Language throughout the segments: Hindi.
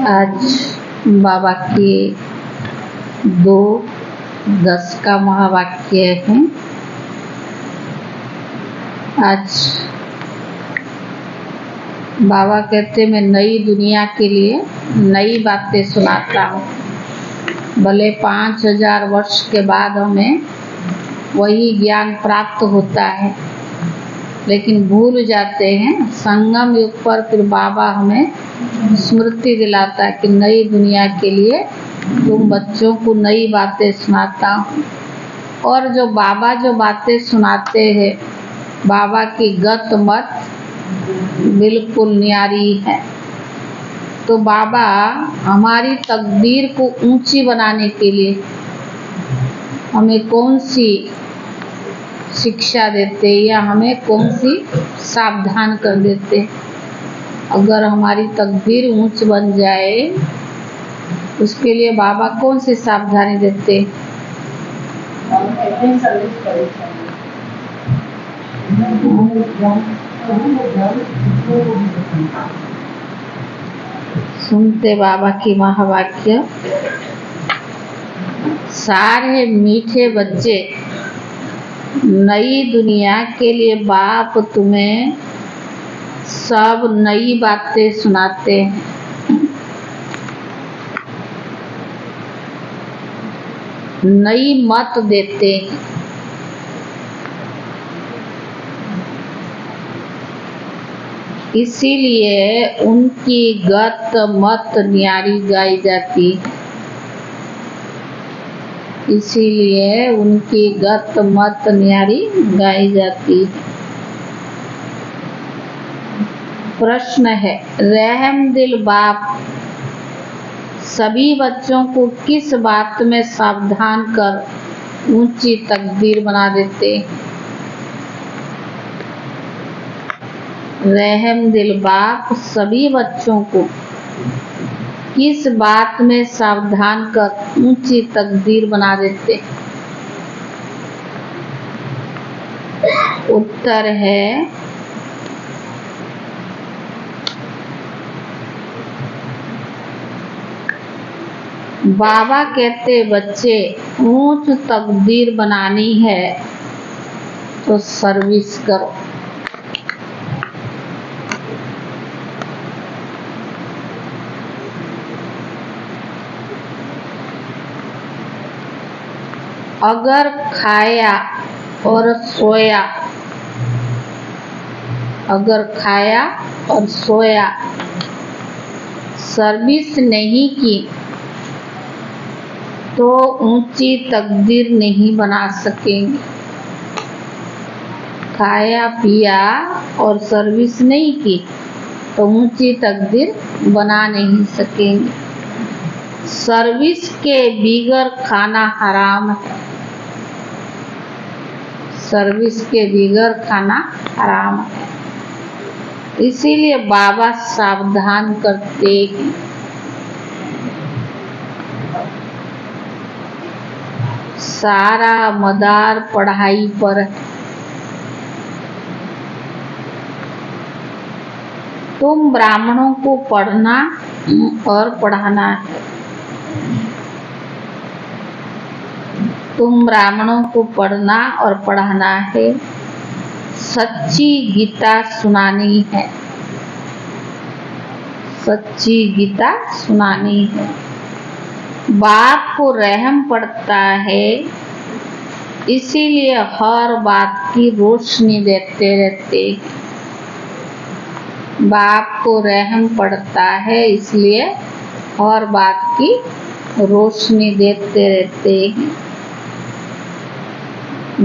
आज बाबा के 2:10 का महावाक्य है। आज बाबा कहते मैं नई दुनिया के लिए नई बातें सुनाता हूँ। भले 5000 वर्ष के बाद हमें वही ज्ञान प्राप्त होता है, लेकिन भूल जाते हैं। संगम युग पर फिर बाबा हमें स्मृति दिलाता है कि नई दुनिया के लिए तुम बच्चों को नई बातें सुनाता हूँ। और जो बाबा जो बातें सुनाते हैं, बाबा की गत मत बिल्कुल न्यारी है। तो बाबा हमारी तकदीर को ऊंची बनाने के लिए हमें कौन सी शिक्षा देते या हमें कौन सी सावधान कर देते। अगर हमारी तकदीर ऊंच बन जाए, उसके लिए बाबा कौन सी सावधानी देते। सुनते बाबा की महावाक्य। सारे मीठे बच्चे, नई दुनिया के लिए बाप तुम्हें सब नई बातें सुनाते हैं। नई मत देते हैं। इसीलिए उनकी गत मत न्यारी गाई जाती है। इसीलिए उनकी गत मत न्यारी गाई जाती है। प्रश्न है, रहम दिल बाप सभी बच्चों को किस बात में सावधान कर ऊंची तकदीर बना देते। रहम दिल बाप सभी बच्चों को किस बात में सावधान कर ऊंची तकदीर बना देते। उत्तर है, बाबा कहते बच्चे ऊंच तकदीर बनानी है तो सर्विस करो। अगर खाया और सोया, अगर खाया और सोया, सर्विस नहीं की तो ऊंची तकदीर नहीं बना सकेंगे। खाया पिया और सर्विस नहीं की तो ऊंची तकदीर बना नहीं सकेंगे। सर्विस के बिगर खाना हराम है। सर्विस के बिगर खाना हराम है। इसीलिए बाबा सावधान करते हैं। सारा मदार पढ़ाई पर है। तुम ब्राह्मणों को पढ़ना और पढ़ाना है। तुम ब्राह्मणों को पढ़ना और पढ़ाना है। सच्ची गीता सुनानी है। सच्ची गीता सुनानी है। बाप को रहम पड़ता है, इसीलिए हर बात की रोशनी देते रहते। बाप को रहम पड़ता है, इसलिए हर बात की रोशनी देते रहते हैं।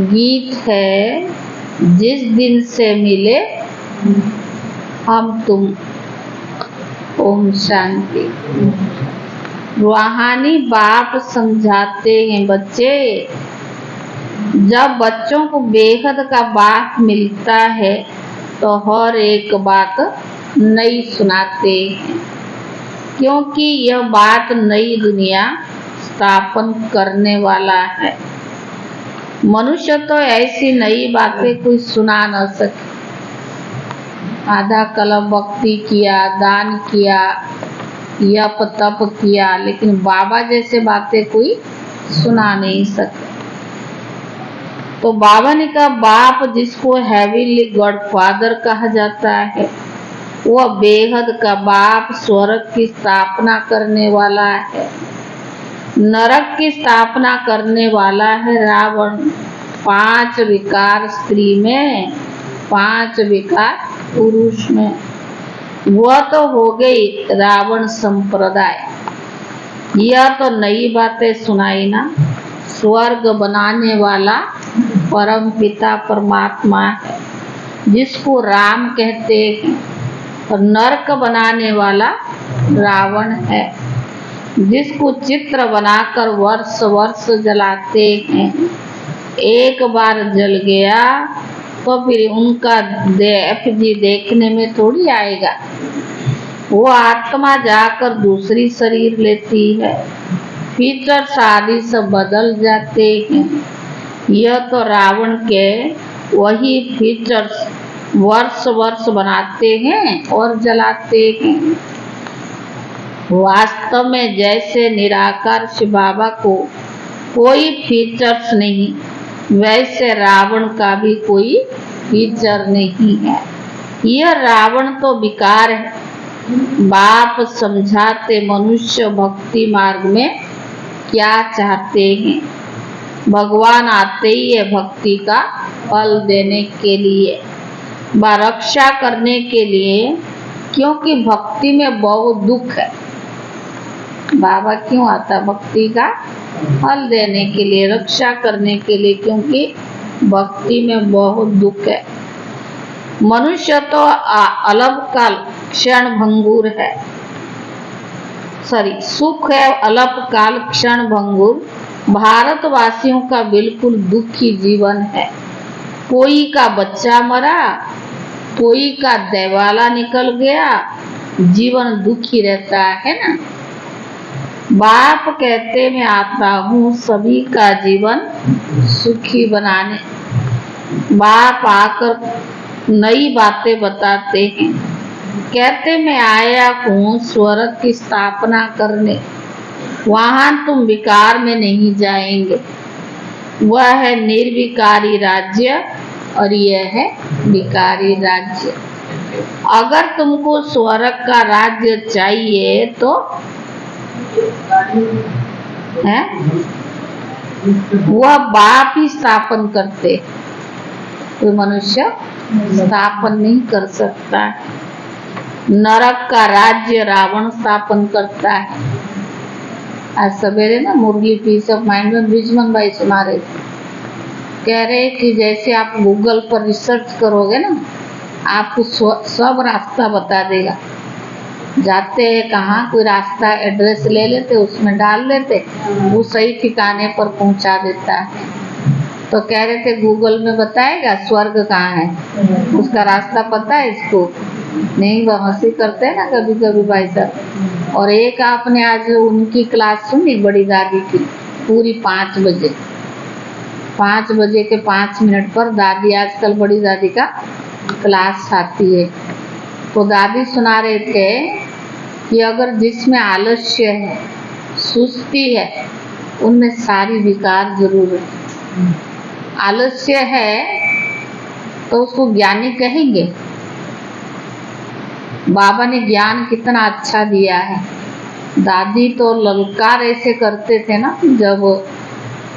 गीत है, जिस दिन से मिले हम तुम। ओम शांति। रूहानी बाप समझाते हैं बच्चे, जब बच्चों को बेहद का बाप मिलता है तो हर एक बात नई सुनाते हैं, क्योंकि यह बात नई दुनिया स्थापन करने वाला है। मनुष्य तो ऐसी नई बातें कोई सुना न सके। आधा कलम भक्ति किया, दान किया, यप तप किया, लेकिन बाबा जैसे बातें कोई सुना नहीं सकता। तो बाबा ने कहा, बाप जिसको हेवनली गॉडफादर कहा जाता है, वह बेहद का बाप स्वर्ग की स्थापना करने वाला है, नरक की स्थापना करने वाला है रावण। 5 विकार स्त्री में, 5 विकार पुरुष में। वह तो हो गई रावण संप्रदाय। यह तो नई बातें सुनाई ना। स्वर्ग बनाने वाला परम पिता परमात्मा है, जिसको राम कहते हैं, और नरक बनाने वाला रावण है, जिसको चित्र बनाकर वर्ष वर्ष जलाते हैं। एक बार जल गया तो फिर उनका एफजी देखने में थोड़ी आएगा। वो आत्मा जाकर दूसरी शरीर लेती है, फीचर्स आदि सब बदल जाते हैं। यह तो रावण के वही फीचर्स वर्ष वर्ष बनाते हैं और जलाते हैं। वास्तव में जैसे निराकार शिव बाबा को कोई फीचर्स नहीं, वैसे रावण का भी कोई फीचर नहीं है। यह रावण तो विकार है। बाप समझाते मनुष्य भक्ति मार्ग में क्या चाहते हैं। भगवान आते ही है भक्ति का फल देने के लिए, रक्षा करने के लिए, क्योंकि भक्ति में बहुत दुख है। बाबा क्यों आता? भक्ति का फल देने के लिए, रक्षा करने के लिए, क्योंकि भक्ति में बहुत दुख है। मनुष्य तो अल्पकाल क्षण भंगुर है, सुख है अल्पकाल क्षण भंगुर। भारतवासियों का बिल्कुल दुखी जीवन है। कोई का बच्चा मरा, कोई का दिवाला निकल गया, जीवन दुखी रहता है ना। बाप कहते मैं आता हूँ सभी का जीवन सुखी बनाने। बाप आकर नई बातें बताते हैं, कहते मैं आया हूँ स्वर्ग की स्थापना करने। वहां तुम विकार में नहीं जाएंगे। वह है निर्विकारी राज्य और यह है विकारी राज्य। अगर तुमको स्वर्ग का राज्य चाहिए तो है वह बाप ही स्थापन करते, कोई मनुष्य स्थापन नहीं कर सकता। नरक का राज्य रावण स्थापन करता है। आज सवेरे ना मुर्गी पीस ऑफ माइंड में ब्रिजमन भाई सुना रहे थे, कह रहे कि जैसे आप गूगल पर रिसर्च करोगे ना, आपको सब रास्ता बता देगा। जाते हैं कहाँ, कोई रास्ता एड्रेस ले लेते, उसमें डाल देते, वो सही ठिकाने पर पहुंचा देता है। तो कह रहे थे गूगल में बताएगा स्वर्ग कहाँ है, उसका रास्ता पता है इसको? नहीं, वह हंसी करते हैं ना कभी कभी भाई साहब। और एक आपने आज उनकी क्लास सुनी बड़ी दादी की, पूरी 5 बजे, 5 बजे के 5 मिनट पर दादी, आजकल बड़ी दादी का क्लास आती है। तो दादी सुना रहे थे कि अगर जिसमें आलस्य है, सुस्ती है, उनमें सारी विकार जरूर है। आलस्य है तो उसको ज्ञानी कहेंगे। बाबा ने ज्ञान कितना अच्छा दिया है। दादी तो ललकार ऐसे करते थे ना, जब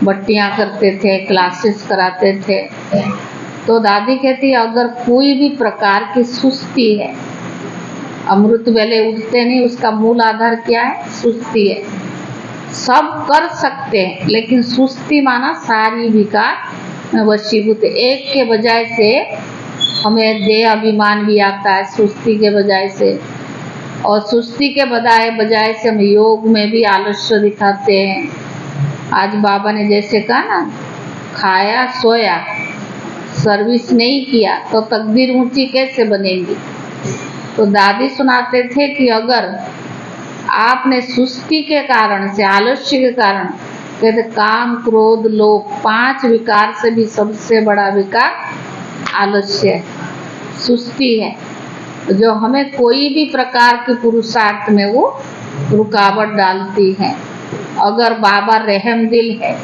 बट्टियां करते थे, क्लासेस कराते थे, तो दादी कहती अगर कोई भी प्रकार की सुस्ती है, अमृत वेले उठते नहीं, उसका मूल आधार क्या है? सुस्ती है। सब कर सकते हैं, लेकिन सुस्ती माना सारी विकार वशीभूत। एक के बजाय से हमें देह अभिमान भी आता है सुस्ती के बजाय से, और सुस्ती के बजाय से हम योग में भी आलस्य दिखाते हैं। आज बाबा ने जैसे कहा ना, खाया सोया, सर्विस नहीं किया तो तकदीर ऊंची कैसे बनेगी। तो दादी सुनाते थे कि अगर आपने सुस्ती के कारण से, आलस्य के कारण, कहते काम क्रोध लोभ 5 विकार से भी सबसे बड़ा विकार आलस्य है, सुस्ती है, जो हमें कोई भी प्रकार के पुरुषार्थ में वो रुकावट डालती हैं। अगर बाबा रहम दिल है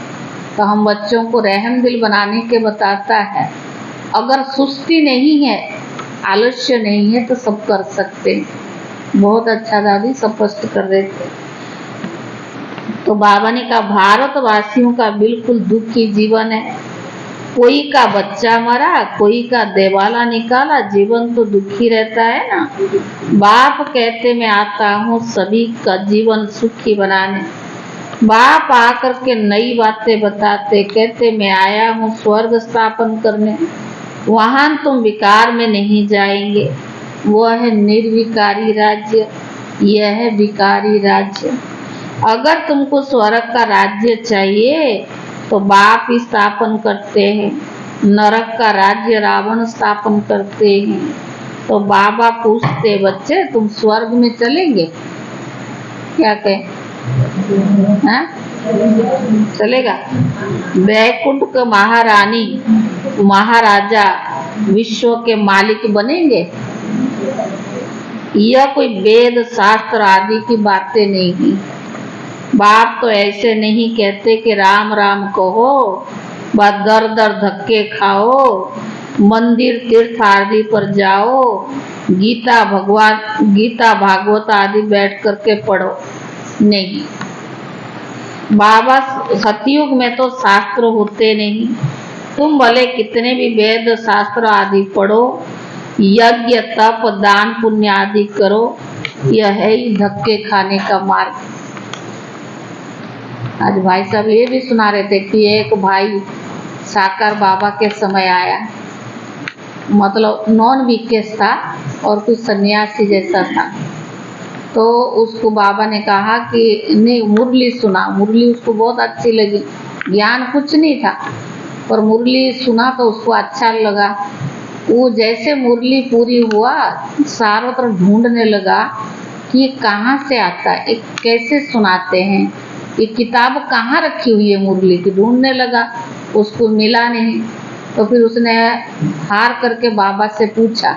तो हम बच्चों को रहम दिल बनाने के बताता है। अगर सुस्ती नहीं है, आलस्य नहीं है तो सब कर सकते हैं। बहुत अच्छा दादी स्पष्ट कर रहे थे। तो बाबा ने कहा भारतवासियों का बिल्कुल दुखी जीवन है। कोई का बच्चा मरा, कोई का देवाला निकाला, जीवन तो दुखी रहता है ना। बाप कहते मैं आता हूँ सभी का जीवन सुखी बनाने। बाप आकर के नई बातें बताते, कहते मैं आया हूँ स्वर्ग स्थापन करने। वहां तुम विकार में नहीं जाएंगे। वह है निर्विकारी राज्य, यह है विकारी राज्य। अगर तुमको स्वर्ग का राज्य चाहिए तो बाप ही स्थापन करते हैं। नरक का राज्य रावण स्थापन करते हैं। तो बाबा पूछते बच्चे तुम स्वर्ग में चलेंगे? क्या कहें? हाँ? चलेगा? वैकुंठ के महारानी महाराजा विश्व के मालिक बनेंगे? यह कोई वेद शास्त्र आदि की बातें नहीं है। बाप तो ऐसे नहीं कहते कि राम राम कहो, व दर दर धक्के खाओ, मंदिर तीर्थ आदि पर जाओ, गीता भागवत आदि बैठ करके पढ़ो। नहीं, बाबा सतयुग में तो शास्त्र होते नहीं। तुम भले कितने भी वेद शास्त्र आदि पढ़ो, यज्ञ तप दान पुण्य आदि करो, यह है ही धक्के खाने का मार्ग। आज भाई साहब ये भी सुना रहे थे कि एक भाई साकार बाबा के समय आया, मतलब नॉन वीकेस था और कुछ सन्यासी जैसा था। तो उसको बाबा ने कहा कि नहीं, मुरली सुना। मुरली उसको बहुत अच्छी लगी। ज्ञान कुछ नहीं था पर मुरली सुना तो उसको अच्छा लगा। वो जैसे मुरली पूरी हुआ चारों तरफ ढूंढने लगा कि ये कहाँ से आता है, ये कैसे सुनाते हैं, ये किताब कहाँ रखी हुई है मुरली की। ढूंढने लगा, उसको मिला नहीं। तो फिर उसने हार करके बाबा से पूछा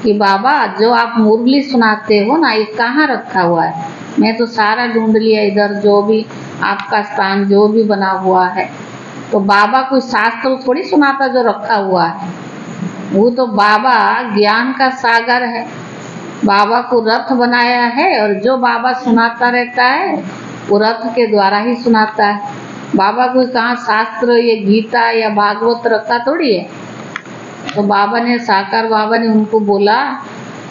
कि बाबा जो आप मुरली सुनाते हो ना, ये कहाँ रखा हुआ है? मैं तो सारा ढूंढ लिया इधर, जो भी आपका स्थान जो भी बना हुआ है। तो बाबा कोई शास्त्र थोड़ी सुनाता जो रखा हुआ है। वो तो बाबा ज्ञान का सागर है। बाबा को रथ बनाया है और जो बाबा सुनाता रहता है वो रथ के द्वारा ही सुनाता है। बाबा कोई कहाँ शास्त्र ये गीता या भागवत रखा थोड़ी है। तो बाबा ने, साकार बाबा ने उनको बोला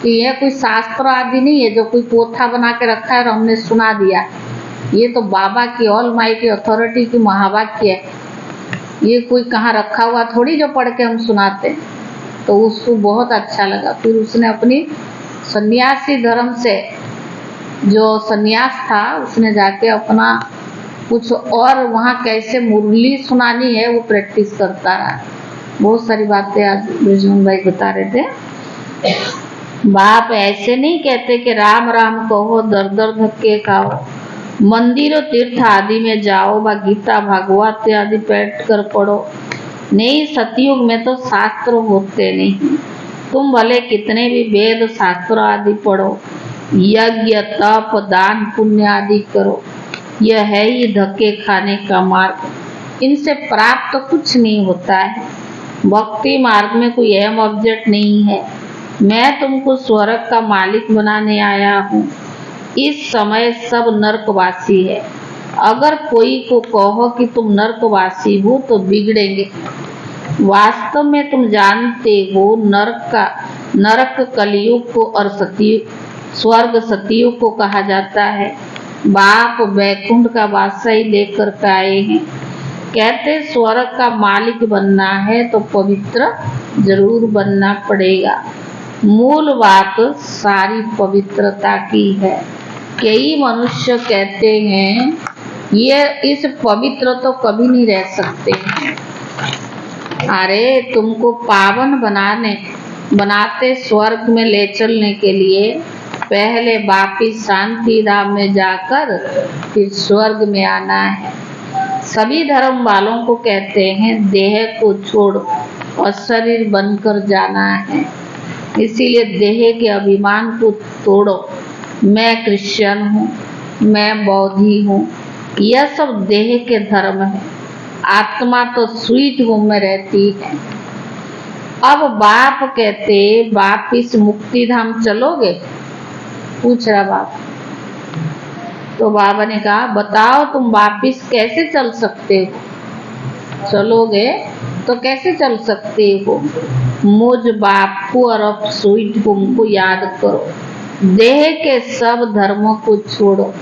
कि यह कोई शास्त्र आदि नहीं है जो कोई पोथा बना के रखा है और हमने सुना दिया। ये तो बाबा की ऑलमाइटी अथॉरिटी की महावाक्य है। ये कोई कहाँ रखा हुआ थोड़ी जो पढ़ के हम सुनाते। तो उसको बहुत अच्छा लगा। फिर उसने अपनी सन्यासी धर्म से जो सन्यास था उसने जाके अपना कुछ और वहाँ कैसे मुरली सुनानी है वो प्रैक्टिस करता रहा। बहुत सारी बातें आज ब्रिजमोहन भाई बता रहे थे। बाप ऐसे नहीं कहते कि राम राम कहो, दर दर धक्के खाओ, मंदिर और तीर्थ आदि में जाओ, व गीता भागवत आदि बैठ कर पढ़ो। नहीं, सतयुग में तो शास्त्र होते नहीं। तुम भले कितने भी वेद शास्त्र आदि पढ़ो, यज्ञ तप दान पुण्य आदि करो, यह है ही धक्के खाने का मार्ग। इनसे प्राप्त तो कुछ नहीं होता है। भक्ति मार्ग में कोई अहम ऑब्जेक्ट नहीं है। मैं तुमको स्वर्ग का मालिक बनाने आया हूँ। इस समय सब नरकवासी है। अगर कोई को कहो कि तुम नरकवासी हो तो बिगड़ेंगे। वास्तव में तुम जानते हो नरक कलयुग को और स्वर्ग सतयुग को कहा जाता है। बाप वैकुंठ का बादशाही लेकर के आए हैं। कहते स्वर्ग का मालिक बनना है तो पवित्र जरूर बनना पड़ेगा। मूल बात सारी पवित्रता की है। कई मनुष्य कहते हैं ये इस पवित्र तो कभी नहीं रह सकते। अरे तुमको पावन बनाते स्वर्ग में ले चलने के लिए पहले वापिस शांति धाम में जाकर फिर स्वर्ग में आना है। सभी धर्म वालों को कहते हैं देह को छोड़ और शरीर बनकर जाना है। इसीलिए देह के अभिमान को तोड़ो मैं क्रिश्चियन हूँ, मैं बौद्धि हूँ, यह सब देह के धर्म है। आत्मा तो स्वीट होम में रहती है। अब बाप कहते, वापिस मुक्ति धाम चलोगे? पूछ रहा बाप। तो बाबा ने कहा, बताओ तुम वापिस कैसे चल सकते हो? चलोगे तो कैसे चल सकते हो? मुझ बाप को और अब स्वीट होम को याद करो। देह के सब धर्मों को छोड़ो।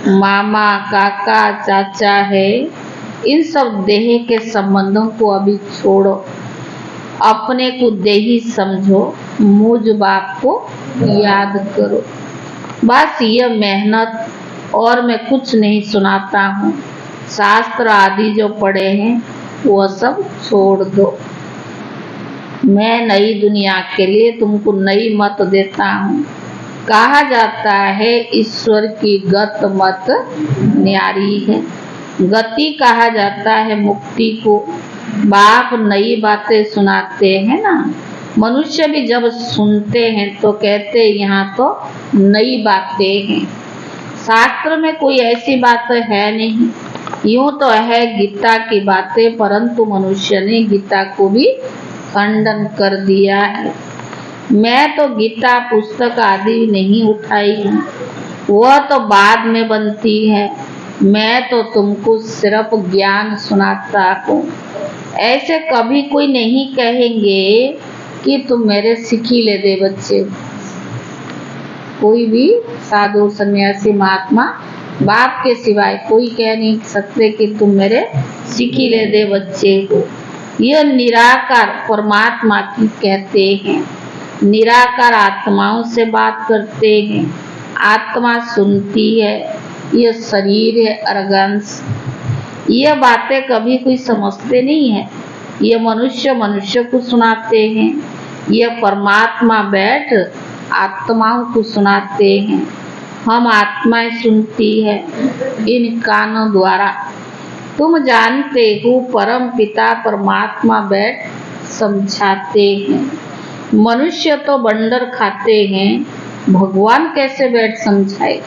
मामा, काका, चाचा है, इन सब देह के संबंधों को अभी छोड़ो। अपने को देही समझो, मुझ बाप को याद करो। बस ये मेहनत, और मैं कुछ नहीं सुनाता हूँ। शास्त्र आदि जो पढ़े हैं वो सब छोड़ दो। मैं नई दुनिया के लिए तुमको नई मत देता हूँ। कहा जाता है ईश्वर की गत मत न्यारी है। गति कहा जाता है मुक्ति को। बाप नई बातें सुनाते हैं ना, मनुष्य भी जब सुनते हैं तो कहते यहाँ तो नई बातें हैं। शास्त्र में कोई ऐसी बात है नहीं। यूं तो है गीता की बातें, परंतु मनुष्य ने गीता को भी खंडन कर दिया है। मैं तो गीता पुस्तक आदि नहीं उठाई हूँ, वह तो बाद में बनती है। मैं तो तुमको सिर्फ ज्ञान सुनाता हूँ। ऐसे कभी कोई नहीं कहेंगे कि तुम मेरे सिखीले दे बच्चे। कोई भी साधु, सन्यासी, महात्मा बाप के सिवाय कोई कह नहीं सकते कि तुम मेरे सिखीले दे बच्चे हो। यह निराकार परमात्मा की कहते हैं। निराकार आत्माओं से बात करते हैं। आत्मा सुनती है। यह शरीर है अर्गंस। यह बातें कभी कोई समझते नहीं है। ये मनुष्य को सुनाते हैं। यह परमात्मा बैठ आत्माओं को सुनाते हैं। हम आत्माएं सुनती है इन कानों द्वारा। तुम जानते हो परम पिता परमात्मा बैठ समझाते हैं। मनुष्य तो बंदर खाते हैं, भगवान कैसे बैठ समझाए?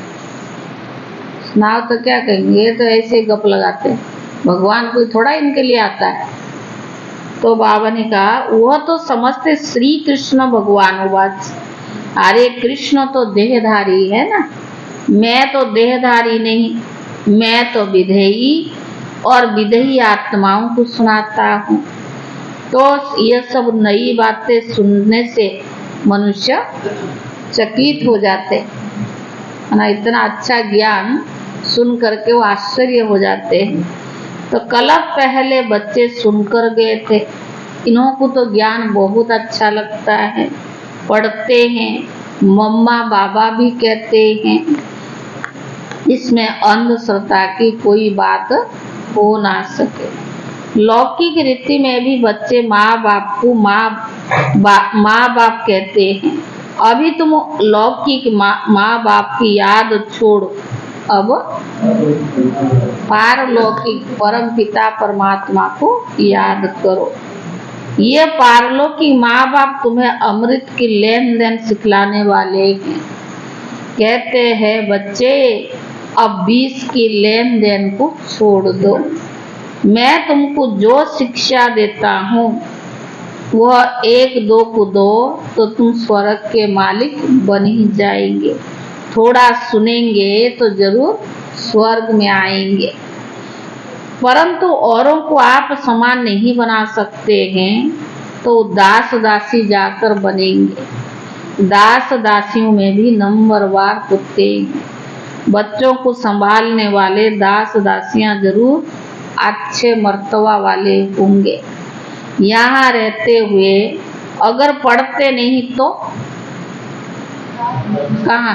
सुनाओ तो क्या कहेंगे? ये तो ऐसे गप लगाते हैं, भगवान कोई थोड़ा इनके लिए आता है। तो बाबा ने कहा, वह तो समझते श्री कृष्ण भगवान उवाच। अरे कृष्ण तो देहधारी है ना, मैं तो देहधारी नहीं, मैं तो विधेयी और विधेयी आत्माओं को सुनाता हूँ। तो यह सब नई बातें सुनने से मनुष्य चकित हो जाते है ना। इतना अच्छा ज्ञान सुन करके वो आश्चर्य हो जाते हैं। तो कल पहले बच्चे सुनकर गए थे। इन्हों को तो ज्ञान बहुत अच्छा लगता है, पढ़ते हैं, मम्मा बाबा भी कहते हैं। इसमें अंधश्रद्धा की कोई बात हो ना सके। लौकिक रीति में भी बच्चे माँ बाप को माँ बाप कहते हैं। अभी तुम लौकिक माँ बाप की याद छोड़, अब पारलौकिक परम पिता परमात्मा को याद करो। ये पारलौकिक माँ बाप तुम्हें अमृत की लेन देन सिखलाने वाले हैं। कहते हैं बच्चे अब 20 की लेन देन को छोड़ दो। मैं तुमको जो शिक्षा देता हूँ वह 1-2 को दो तो तुम स्वर्ग के मालिक बन ही जाएंगे। थोड़ा सुनेंगे तो जरूर स्वर्ग में आएंगे। परंतु औरों को आप समान नहीं बना सकते हैं तो दास दासी जाकर बनेंगे। दास दासियों में भी नंबरवार होते हैं। बच्चों को संभालने वाले दास दासियां जरूर अच्छे मर्तबा वाले होंगे। यहाँ रहते हुए अगर पढ़ते नहीं तो कहाँ,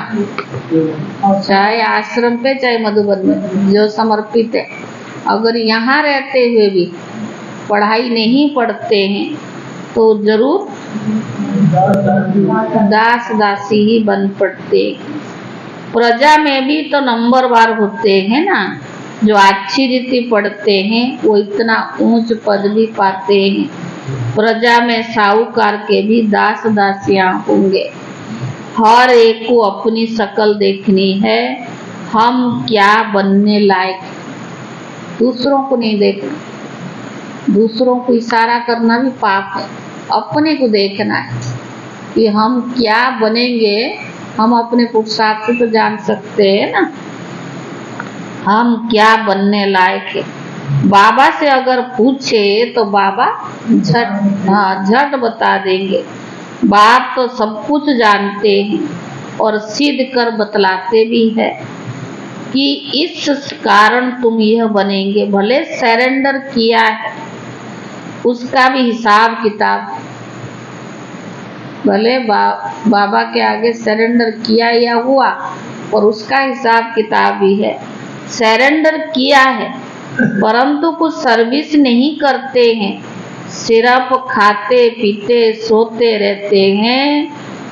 चाहे आश्रम पे चाहे मधुबन में जो समर्पित है, अगर यहाँ रहते हुए भी पढ़ाई नहीं पढ़ते हैं तो जरूर दास दासी ही बन पड़ते। प्रजा में भी तो नंबरवार होते हैं ना। जो अच्छी रीति पढ़ते हैं वो इतना ऊंच पद भी पाते हैं। प्रजा में साहूकार के भी दास दासियां होंगे। हर एक को अपनी शक्ल देखनी है, हम क्या बनने लायक, दूसरों को नहीं देखना। दूसरों को इशारा करना भी पाप है, अपने को देखना है कि हम क्या बनेंगे। हम अपने पुरुषार्थ से तो जान सकते हैं ना हम क्या बनने लायक है। बाबा से अगर पूछे तो बाबा झट बता देंगे। बाप तो सब कुछ जानते हैं और सिद्ध कर बतलाते भी है कि इस कारण तुम यह बनेंगे। भले सरेंडर किया है उसका भी हिसाब किताब, भले बाबा के आगे सरेंडर किया या हुआ और उसका हिसाब किताब भी है। सरेंडर किया है परंतु कुछ सर्विस नहीं करते हैं, सिर्फ खाते पीते सोते रहते हैं।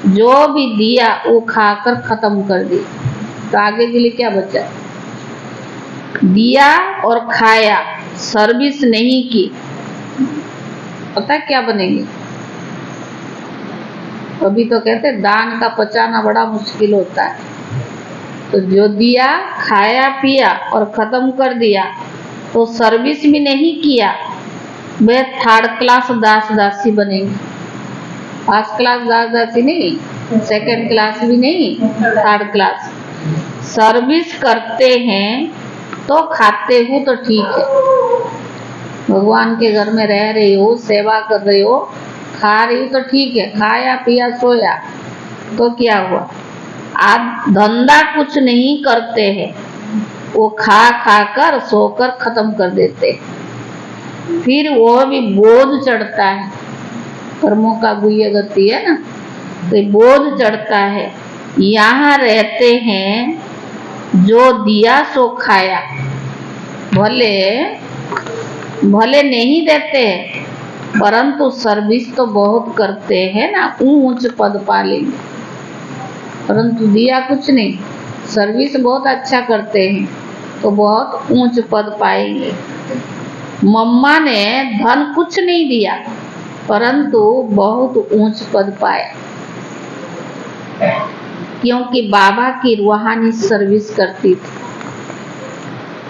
जो भी दिया वो खाकर खत्म कर दिया, तो आगे के लिए क्या बचा? दिया और खाया, सर्विस नहीं की, पता क्या बनेंगे? अभी तो कहते दान का पचाना बड़ा मुश्किल होता है। तो जो दिया खाया पिया और खत्म कर दिया तो सर्विस भी नहीं किया, वे थर्ड क्लास दास दासी बनेंगे। फर्स्ट क्लास दास दासी नहीं, सेकंड क्लास भी नहीं, थर्ड क्लास। सर्विस करते हैं तो खाते हो तो ठीक है, भगवान के घर में रह रही हो, सेवा कर रही हो, खा रही हो तो ठीक है, खाया पिया सोया तो क्या हुआ? आप धंधा कुछ नहीं करते हैं, वो खा खा कर सोकर खत्म कर देते हैं। फिर वो भी बोझ चढ़ता है, कर्मों का गुह्य गति है ना, तो बोझ चढ़ता है। यहाँ रहते हैं जो दिया सो खाया, भले नहीं देते परंतु सर्विस तो बहुत करते हैं ना, ऊंच पद पा लेंगे। परंतु दिया कुछ नहीं, सर्विस बहुत अच्छा करते हैं तो बहुत ऊंच पद पाएंगे। मम्मा ने धन कुछ नहीं दिया परंतु बहुत ऊंच पद पाया, क्योंकि बाबा की रूहानी सर्विस करती थी।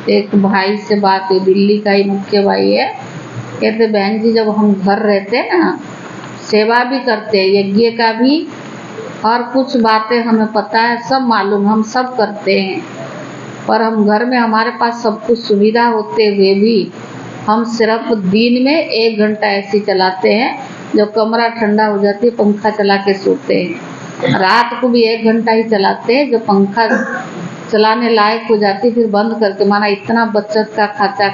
एक भाई से बात हुई, दिल्ली का ही मुख्य भाई है, कहते बहन जी जब हम घर रहते हैं ना, सेवा भी करते हैं, यज्ञ का भी, और कुछ बातें हमें पता है, सब मालूम, हम सब करते हैं, पर हम घर में हमारे पास सब कुछ सुविधा होते हुए भी हम सिर्फ दिन में 1 घंटा ऐसे चलाते हैं, जो कमरा ठंडा हो जाती है पंखा चला के सोते हैं। रात को भी 1 घंटा ही चलाते हैं, जो पंखा चलाने लायक हो जाती फिर बंद करके, माना इतना बचत का खाता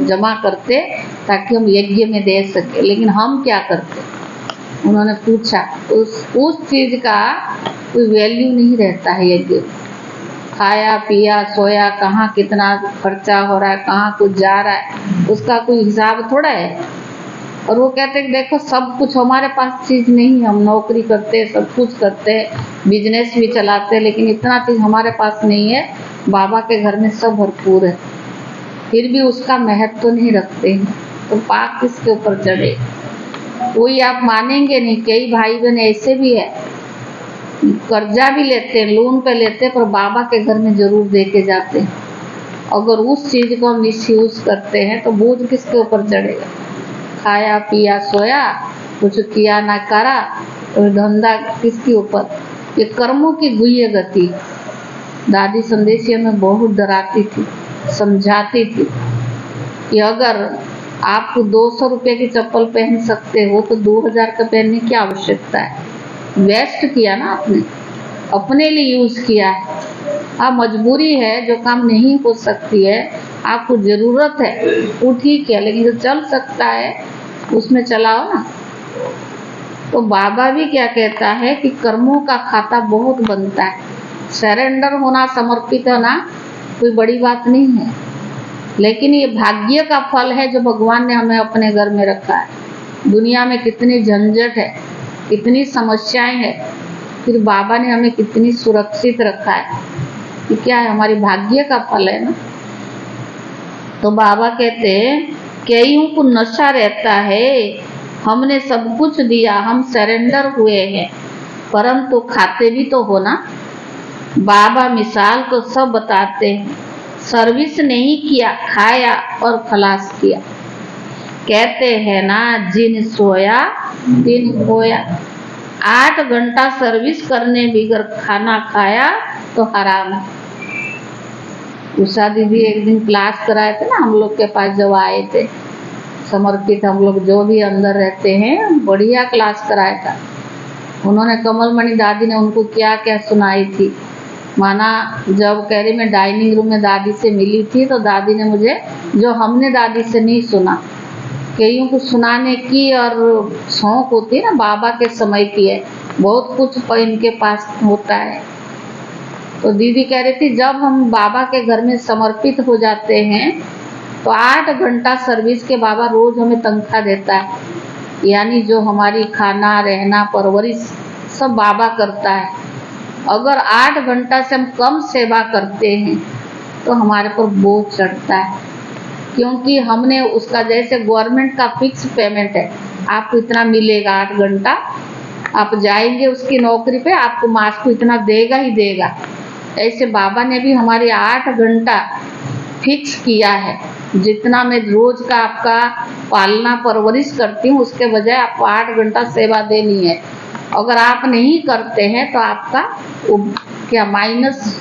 जमा करते ताकि हम यज्ञ में दे सके। लेकिन हम क्या करते? उन्होंने पूछा, उस चीज का कोई वैल्यू नहीं रहता है यज्ञ। खाया पिया सोया, कहाँ कितना खर्चा हो रहा है, कहाँ कुछ जा रहा है, उसका कोई हिसाब थोड़ा है। और वो कहते हैं कि देखो सब कुछ हमारे पास चीज नहीं है, हम नौकरी करते हैं, सब कुछ करते हैं, बिजनेस भी चलाते हैं, लेकिन इतना चीज हमारे पास नहीं है। बाबा के घर में सब भरपूर है, फिर भी उसका महत्व तो नहीं रखते हैं, तो पाप किसके ऊपर चढ़े? कोई आप मानेंगे नहीं, कई भाई बहन ऐसे भी है, कर्जा भी लेते हैं, लोन पे लेते हैं, पर बाबा के घर में जरूर दे के जाते हैं। अगर उस चीज को हम मिसयूज करते हैं तो बोझ किसके ऊपर चढ़ेगा? खाया पिया सोया, कुछ किया ना करा, और धंधा किसके ऊपर? ये कर्मों की गुह्य गति। दादी संदेशी हमें बहुत डराती थी, समझाती थी कि अगर आप 200 रुपये की चप्पल पहन सकते हो तो 2000 का पहनने की आवश्यकता है। वेस्ट किया ना आपने, अपने लिए यूज किया है। अब मजबूरी है, जो काम नहीं हो सकती है, आपको जरूरत है वो ठीक है, लेकिन जो चल सकता है उसमें चलाओ ना। तो बाबा भी क्या कहता है कि कर्मों का खाता बहुत बनता है, सरेंडर होना, समर्पित होना कोई बड़ी बात नहीं है, लेकिन ये भाग्य का फल है जो भगवान ने हमें अपने घर में रखा है। दुनिया में कितनी झंझट है, कितनी समस्याएं हैं, फिर बाबा ने हमें कितनी सुरक्षित रखा है, कि क्या है, हमारी भाग्य का फल है ना। तो बाबा कहते हैं कईयों को नशा रहता है, हमने सब कुछ दिया, हम सरेंडर हुए हैं, परंतु खाते भी तो हो ना। बाबा मिसाल तो सब बताते हैं, सर्विस नहीं किया, खाया और खलास किया। कहते हैं ना, जिन सोया दिन खोया। 8 घंटा सर्विस करने बिगर खाना खाया तो हराम है। उषा दीदी एक दिन क्लास कराए थे ना हम लोग के पास, जब आए थे समर्पित, हम लोग जो भी अंदर रहते हैं, बढ़िया क्लास कराया था। उन्होंने कमलमणि दादी ने उनको क्या क्या सुनाई थी। माना जब कह रही मैं डाइनिंग रूम में दादी से मिली थी तो दादी ने मुझे जो हमने दादी से नहीं सुना, कईयों को सुनाने की और शौक होती है ना, बाबा के समय की है, बहुत कुछ इनके पास होता है। तो दीदी कह रही थी जब हम बाबा के घर में समर्पित हो जाते हैं तो 8 घंटा सर्विस के बाबा रोज हमें तनख्वाह देता है, यानी जो हमारी खाना रहना परवरिश सब बाबा करता है। अगर 8 घंटा से हम कम सेवा करते हैं तो हमारे पर बोझ चढ़ता है, क्योंकि हमने उसका जैसे गवर्नमेंट का फिक्स पेमेंट है, आपको इतना मिलेगा 8 घंटा, आप जाएंगे उसकी नौकरी पे, आपको मास को इतना देगा ही देगा। ऐसे बाबा ने भी हमारे 8 घंटा फिक्स किया है, जितना मैं रोज का आपका पालना परवरिश करती हूँ उसके बजाय आपको 8 घंटा सेवा देनी है। अगर आप नहीं करते हैं तो आपका क्या माइनस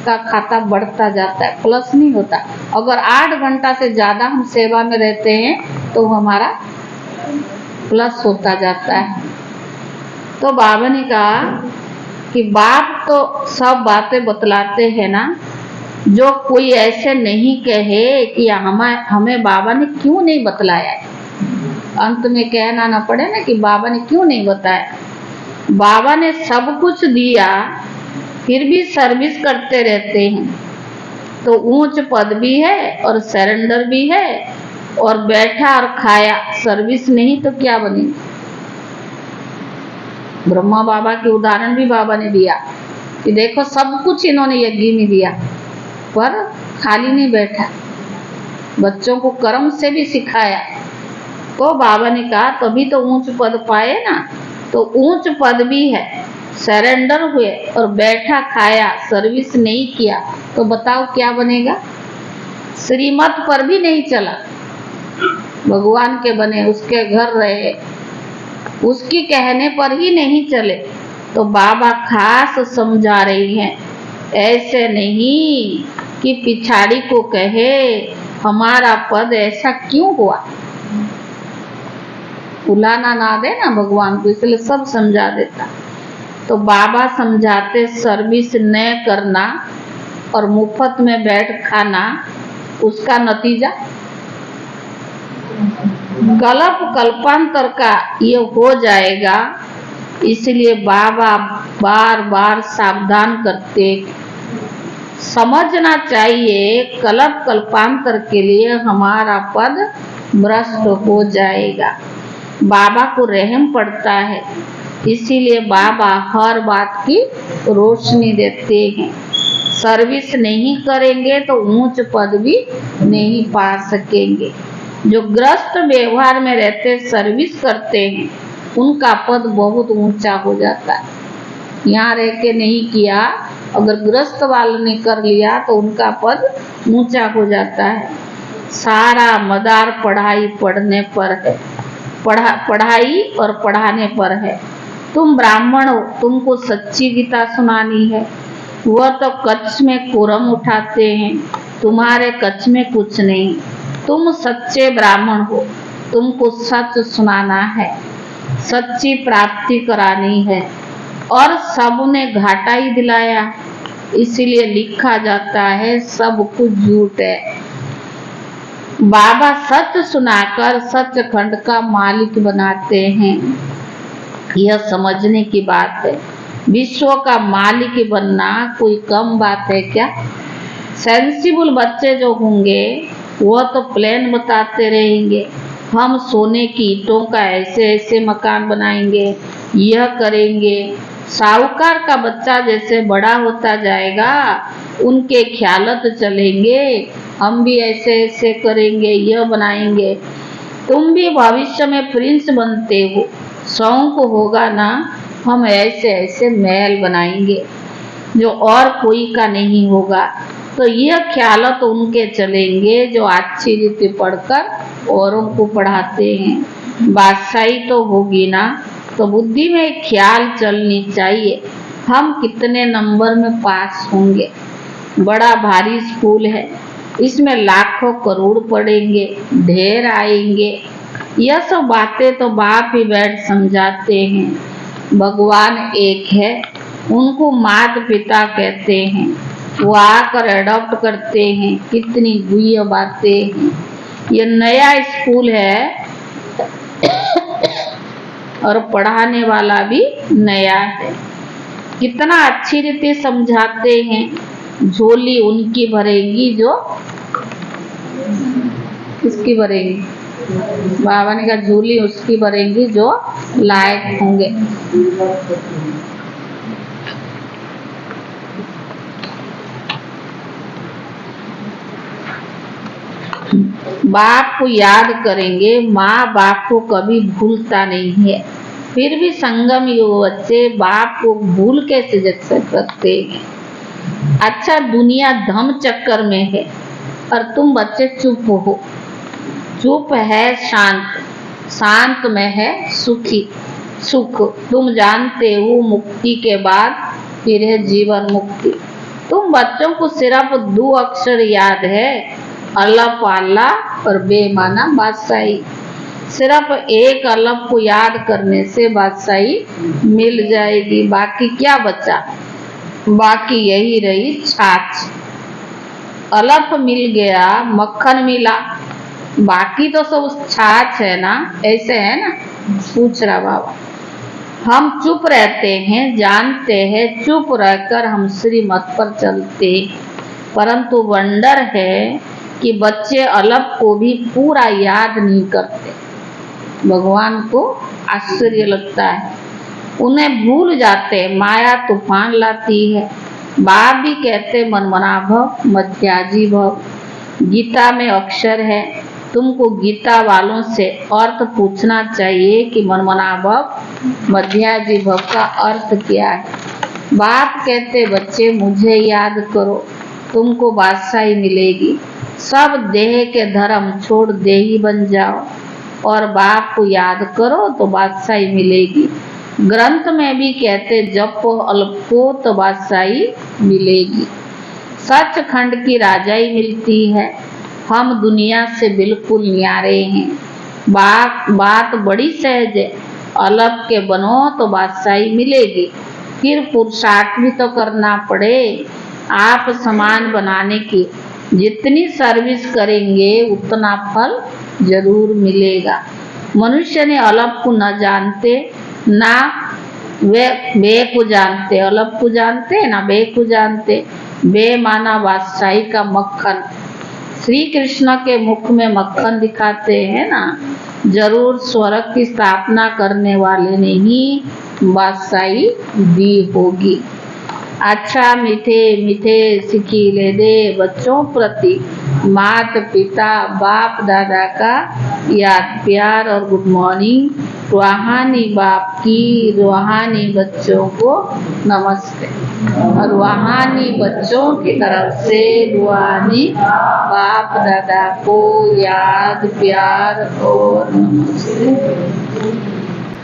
का खाता बढ़ता जाता है, प्लस नहीं होता। अगर 8 घंटा से ज़्यादा हम सेवा में रहते हैं तो हमारा प्लस होता जाता है। तो बाबा ने कहा कि बाप तो सब बातें बतलाते हैं ना, जो कोई ऐसे नहीं कहे कि हमें बाबा ने क्यों नहीं बतलाया। अंत में कहना ना पड़े ना कि बाबा ने क्यों नहीं बताया। बाबा ने सब कुछ दिया फिर भी सर्विस करते रहते हैं, तो ऊंच पद भी है और सरेंडर भी है, और बैठा और खाया, सर्विस नहीं तो क्या बनेगी। ब्रह्मा बाबा के उदाहरण भी बाबा ने दिया कि देखो सब कुछ इन्होंने यज्ञ में दिया पर खाली नहीं बैठा, बच्चों को कर्म से भी सिखाया। तो बाबा ने कहा तभी तो ऊंच पद पाए ना। तो ऊंच पद भी है, सरेंडर हुए और बैठा खाया, सर्विस नहीं किया, तो बताओ क्या बनेगा। श्रीमत पर भी नहीं चला, भगवान के बने, उसके घर रहे, उसकी कहने पर ही नहीं चले, तो बाबा खास समझा रही हैं, ऐसे नहीं कि पिछाड़ी को कहे हमारा पद ऐसा क्यों हुआ। उलाना ना दे ना भगवान को, इसलिए सब समझा देता। तो बाबा समझाते सर्विस न करना और मुफ्त में बैठ खाना, उसका नतीजा कल्प कल्पांतर का ये हो जाएगा। इसलिए बाबा बार बार सावधान करते, समझना चाहिए कल्प कल्पांतर के लिए हमारा पद भ्रष्ट हो जाएगा। बाबा को रहम पड़ता है, इसीलिए बाबा हर बात की रोशनी देते हैं। सर्विस नहीं करेंगे तो ऊंच पद भी नहीं पा सकेंगे। जो ग्रस्त व्यवहार में रहते सर्विस करते हैं उनका पद बहुत ऊंचा हो जाता है। यहाँ रह के नहीं किया, अगर ग्रस्त वाले ने कर लिया तो उनका पद ऊंचा हो जाता है। सारा मदार पढ़ाई पढ़ने पर है, पढ़ाई और पढ़ाने पर है। तुम ब्राह्मण हो, तुमको सच्ची गीता सुनानी है, वह तो कच्छ में कुरम उठाते हैं, तुम्हारे कच्छ में कुछ नहीं। तुम सच्चे ब्राह्मण हो, तुमको सच सुनाना है, सच्ची प्राप्ति करानी है, और सबने घाटा ही दिलाया, इसीलिए लिखा जाता है सब कुछ झूठ है। बाबा सच सुनाकर सचखंड का मालिक बनाते हैं, यह समझने की बात है। विश्व का मालिक बनना कोई कम बात है क्या। सेंसिबल बच्चे जो होंगे वह तो प्लान बताते रहेंगे, हम सोने की ईंटों का ऐसे ऐसे मकान बनाएंगे, यह करेंगे। साहूकार का बच्चा जैसे बड़ा होता जाएगा उनके ख्यालत चलेंगे, हम भी ऐसे ऐसे करेंगे, यह बनाएंगे। तुम भी भविष्य में प्रिंस बनते हो, शौक होगा ना, हम ऐसे ऐसे महल बनाएंगे जो और कोई का नहीं होगा। तो यह ख्याल उनके चलेंगे जो अच्छी रीति पढ़कर औरों को पढ़ाते हैं। बादशाही तो होगी ना, तो बुद्धि में ख्याल चलनी चाहिए हम कितने नंबर में पास होंगे। बड़ा भारी स्कूल है, इसमें लाखों करोड़ पढ़ेंगे, ढेर आएंगे। यह सब बातें तो बाप ही बैठ समझाते हैं। भगवान एक है, उनको माता पिता कहते हैं, वो आकर एडॉप्ट करते हैं। कितनी गुह्य बातें हैं। ये नया स्कूल है और पढ़ाने वाला भी नया है। कितना अच्छी रीति समझाते हैं। झोली उनकी भरेगी जो किसकी भरेगी? बाबा ने कहा झोली उसकी भरेंगी जो लायक होंगे। बाप को याद करेंगे, माँ बाप को कभी भूलता नहीं है। फिर भी संगम युग बच्चे बाप को भूल कैसे सकते हैं? अच्छा, दुनिया धम चक्कर में है और तुम बच्चे चुप हो। चुप है शांत, शांत में है सुखी सुख। तुम जानते हो मुक्ति के बाद फिर है जीवन मुक्ति। तुम बच्चों को सिर्फ 2 अक्षर याद है, अलफ अल्लाह और बेमाना बादशाही। सिर्फ एक अलफ को याद करने से बादशाही मिल जाएगी। बाकी क्या बचा? बाकी यही रही छाछ। अलफ मिल गया, मक्खन मिला, बाकी तो सब छाछ है ना। ऐसे है ना? पूछ रहा बाबा। हम चुप रहते हैं, जानते हैं, चुप रहकर हम श्रीमत पर चलते। परंतु वंडर है कि बच्चे अलग को भी पूरा याद नहीं करते। भगवान को आश्चर्य लगता है, उन्हें भूल जाते। माया तूफान लाती है। बाप भी कहते मनमना भव मध्याजी भव। गीता में अक्षर है, तुमको गीता वालों से अर्थ पूछना चाहिए कि मनमना भव मध्याजी भव का अर्थ क्या है। बाप कहते बच्चे मुझे याद करो, तुमको बादशाही मिलेगी। सब देह के धर्म छोड़ देही बन जाओ और बाप को याद करो तो बादशाही मिलेगी। ग्रंथ में भी कहते जपो अल्पो तो बादशाही मिलेगी। सचखंड की राजाई मिलती है। हम दुनिया से बिल्कुल न्यारे हैं। बात बड़ी सहज है। अलग के बनो तो बादशाही मिलेगी। फिर पुरुषार्थ भी तो करना पड़े आप समान बनाने की। जितनी सर्विस करेंगे उतना फल जरूर मिलेगा। मनुष्य ने अलग को न जानते ना बे को जानते। अलग को जानते ना बे को जानते। बे माना बादशाही का मक्खन। श्री कृष्ण के मुख में मक्खन दिखाते हैं ना। जरूर स्वर्ग की स्थापना करने वाले ने ही बादशाही दी होगी। अच्छा, मीठे मीठे सिकीले दे बच्चों प्रति माता पिता बाप दादा का याद प्यार और गुड मॉर्निंग। रूहानी बाप की रूहानी बच्चों को नमस्ते। और रूहानी बच्चों की तरफ से रूहानी बाप दादा को याद प्यार और नमस्ते।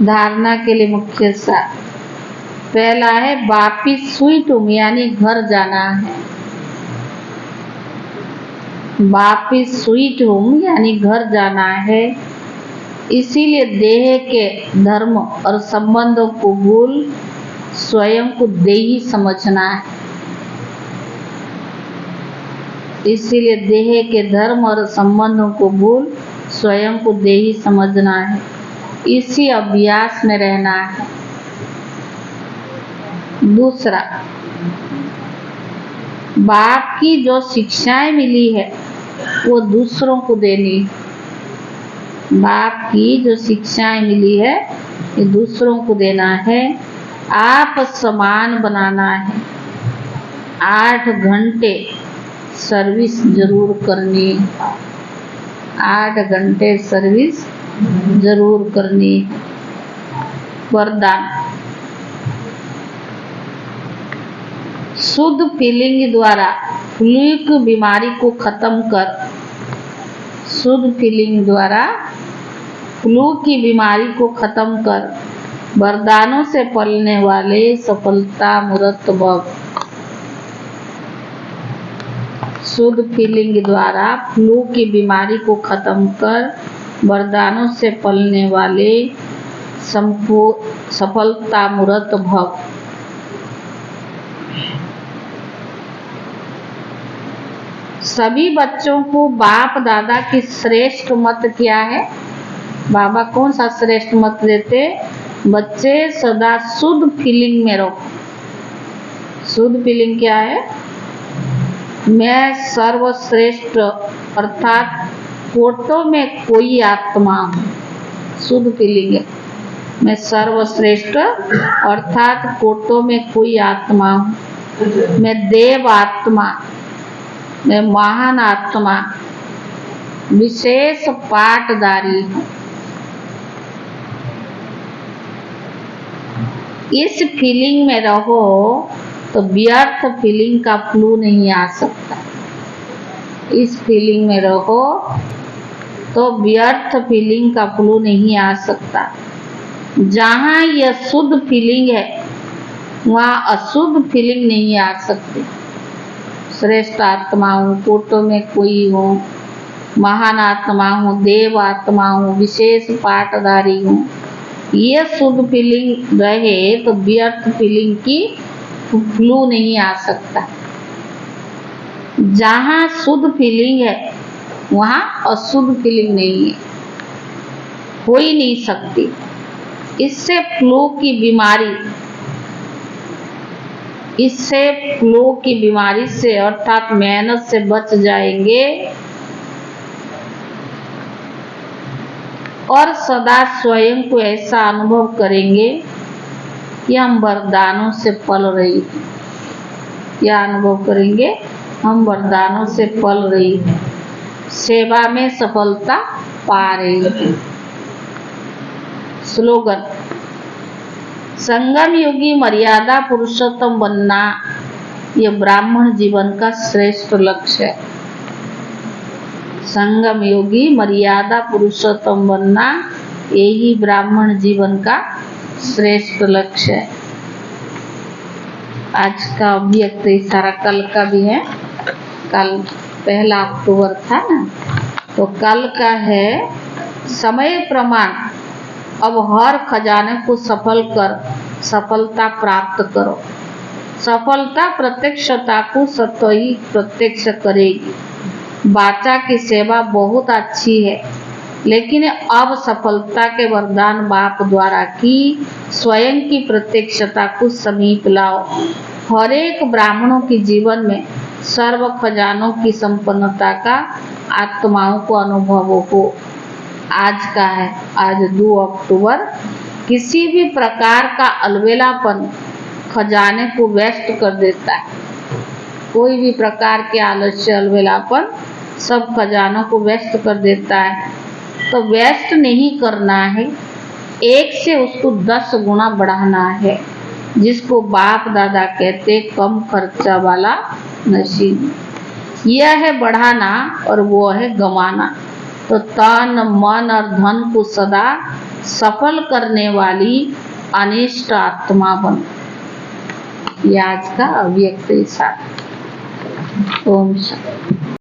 धारणा के लिए मुख्य सार पहला है वापिस स्वीट होम यानी घर जाना है। वापिस स्वीट होम यानी घर जाना है। इसीलिए देह के धर्म और संबंधों को भूल स्वयं को देही समझना है। इसीलिए देह के धर्म और संबंधों को भूल स्वयं को देही समझना है। इसी अभ्यास में रहना है। दूसरा, बाप की जो शिक्षाएं मिली है वो दूसरों को देनी। बाप की जो शिक्षाएं मिली है ये दूसरों को देना है। आप समान बनाना है। 8 घंटे सर्विस जरूर करनी। 8 घंटे सर्विस जरूर करनी। वरदान शुद्ध फीलिंग द्वारा फ्लू की बीमारी को खत्म कर, शुद्ध फीलिंग द्वारा फ्लू की बीमारी को खत्म कर, वरदानों से पलने वाले सफलता मूर्त भव। शुद्ध फीलिंग द्वारा फ्लू की बीमारी को खत्म कर, वरदानों से पलने वाले सफलता मूर्त भव। सभी बच्चों को बाप दादा की श्रेष्ठ मत क्या है? बाबा कौन सा श्रेष्ठ मत देते? बच्चे सदा शुद्ध फीलिंग में रहो। शुद्ध फीलिंग क्या है? मैं सर्वश्रेष्ठ अर्थात कोटों में कोई आत्मा हूँ। शुद्ध फीलिंग है, मैं सर्वश्रेष्ठ अर्थात कोटों में कोई आत्मा हूँ। मैं देव आत्मा, मैं महान आत्मा, विशेष पाठधारी हूँ। इस फीलिंग में रहो तो व्यर्थ फीलिंग का फ्लू नहीं आ सकता। इस फीलिंग में रहो तो व्यर्थ फीलिंग का फ्लू नहीं आ सकता। जहाँ यह शुद्ध फीलिंग है वहाँ अशुद्ध फीलिंग नहीं आ सकती। श्रेष्ठ आत्मा हूँ, कोटों में कोई हूँ, महान आत्मा हूँ, देव आत्मा हूँ, विशेष पाठधारी हूँ। ये शुद्ध फीलिंग रहे तो व्यर्थ फीलिंग की फ्लू नहीं आ सकता। जहाँ शुद्ध फीलिंग है वहाँ अशुद्ध फीलिंग नहीं है, हो ही नहीं सकती। इससे फ्लू की बीमारी से अर्थात मेहनत से बच जाएंगे और सदा स्वयं को ऐसा अनुभव करेंगे कि हम वरदानों से पल रही हैं। क्या अनुभव करेंगे? हम वरदानों से पल रही हैं, सेवा में सफलता पा रही हैं। स्लोगन: संगम योगी मर्यादा पुरुषोत्तम बनना यह ब्राह्मण जीवन का श्रेष्ठ लक्ष्य है। संगम योगी मर्यादा पुरुषोत्तम बनना यही ब्राह्मण जीवन का श्रेष्ठ लक्ष्य है। आज का अव्यक्त इशारा कल का भी है। कल 1 अक्टूबर था ना, तो कल का है समय प्रमाण। अब हर खजाने को सफल कर सफलता प्राप्त करो। सफलता प्रत्यक्षता को स्वतः ही प्रत्यक्ष करेगी। बाचा की सेवा बहुत अच्छी है, लेकिन अब सफलता के वरदान बाप द्वारा की स्वयं की प्रत्यक्षता को समीप लाओ। हर एक ब्राह्मणों के जीवन में सर्व खजानों की संपन्नता का आत्माओं को अनुभव हो। आज का है, आज 2 अक्टूबर। किसी भी प्रकार का अलबेलापन खजाने को व्यस्त कर देता है। कोई भी प्रकार के आलस्य अलबेलापन सब खजानों को व्यस्त कर देता है। तो व्यस्त नहीं करना है, 1 से उसको 10 गुना बढ़ाना है, जिसको बाप दादा कहते कम खर्चा वाला नसीब। यह है बढ़ाना और वो है गंवाना। तो तन मन और धन को सदा सफल करने वाली अनिष्ट आत्मा बन। यह आज का अव्यक्त इशारा। ओम शांति।